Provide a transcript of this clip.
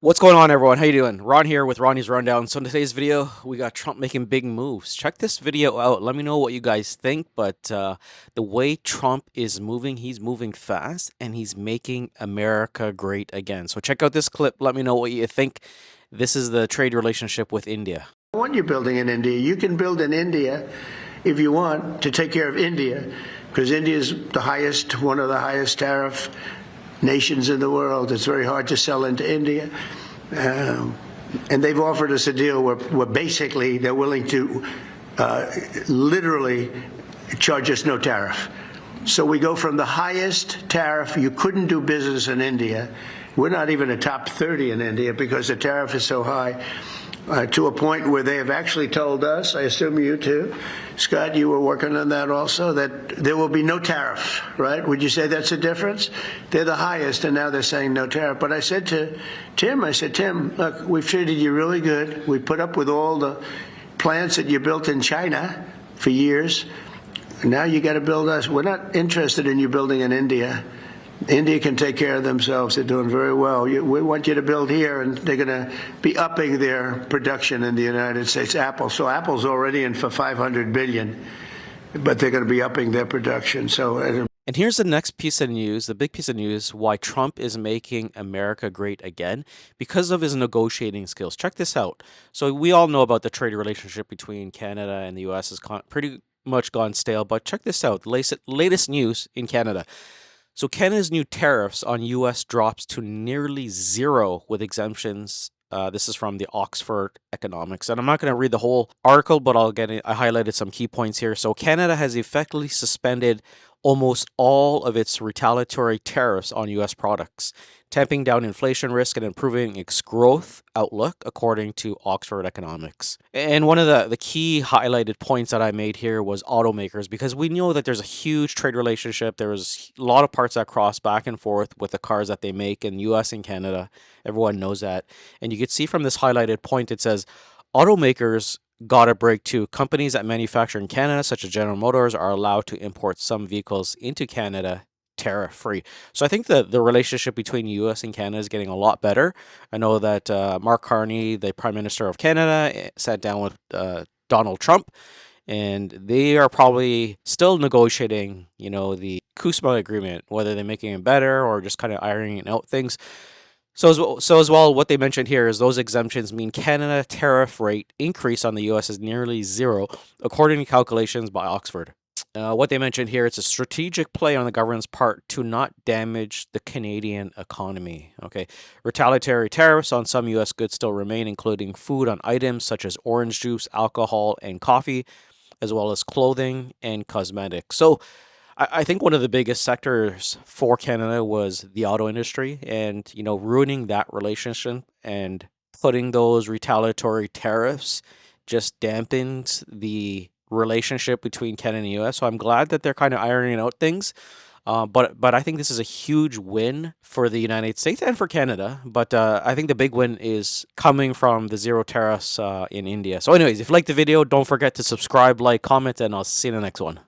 What's going on, everyone? How you doing? Ron here with Ronnie's Rundown. So in today's video, we got Trump making big moves. Check this video out. Let me know what you guys think. But the way Trump is moving, he's moving fast, and he's making America great again. So check out this clip. Let me know what you think. This is the trade relationship with India. What you're building in India, you can build in India if you want to take care of India, because India is one of the highest tariff nations in the world. It's very hard to sell into India. And they've offered us a deal where basically they're willing to literally charge us no tariff. So we go from the highest tariff, you couldn't do business in India. We're not even a top 30 in India because the tariff is so high. To a point where they have actually told us, I assume you too, Scott, you were working on that also, that there will be no tariff, right? Would you say that's a difference? They're the highest, and now they're saying no tariff. But I said to Tim, Tim, look, we've treated you really good. We put up with all the plants that you built in China for years. Now you got to build us. We're not interested in you building in India. India can take care of themselves. They're doing very well. We want you to build here, and they're going to be upping their production in the United States. So Apple's already in for $500 billion, but they're going to be upping their production. And here's the next piece of news, the big piece of news, why Trump is making America great again, because of his negotiating skills. Check this out. So we all know about the trade relationship between Canada and the U.S. has pretty much gone stale, but check this out. The latest news in Canada. So Canada's new tariffs on U.S. drops to nearly zero with exemptions. This is from the Oxford Economics. And I'm not going to read the whole article, but I highlighted some key points here. So Canada has effectively suspended almost all of its retaliatory tariffs on U.S. products, tamping down inflation risk and improving its growth outlook, according to Oxford Economics. And one of the key highlighted points that I made here was automakers, because we know that there's a huge trade relationship. There's a lot of parts that cross back and forth with the cars that they make in U.S. and Canada. Everyone knows that. And you can see from this highlighted point, it says automakers got a break too. Companies that manufacture in Canada, such as General Motors, are allowed to import some vehicles into Canada tariff-free. So I think the relationship between U.S. and Canada is getting a lot better. I know that Mark Carney, the Prime Minister of Canada, sat down with Donald Trump, and they are probably still negotiating, the CUSMA agreement, whether they're making it better or just kind of ironing out things. So as well, what they mentioned here is those exemptions mean Canada tariff rate increase on the U.S. is nearly zero, according to calculations by Oxford. What they mentioned here, it's a strategic play on the government's part to not damage the Canadian economy. Okay, retaliatory tariffs on some U.S. goods still remain, including food on items such as orange juice, alcohol, and coffee, as well as clothing and cosmetics. So I think one of the biggest sectors for Canada was the auto industry, and ruining that relationship and putting those retaliatory tariffs just dampened the relationship between Canada and the U.S. So I'm glad that they're kind of ironing out things. But I think this is a huge win for the United States and for Canada. But I think the big win is coming from the zero tariffs in India. So anyways, if you liked the video, don't forget to subscribe, like, comment, and I'll see you in the next one.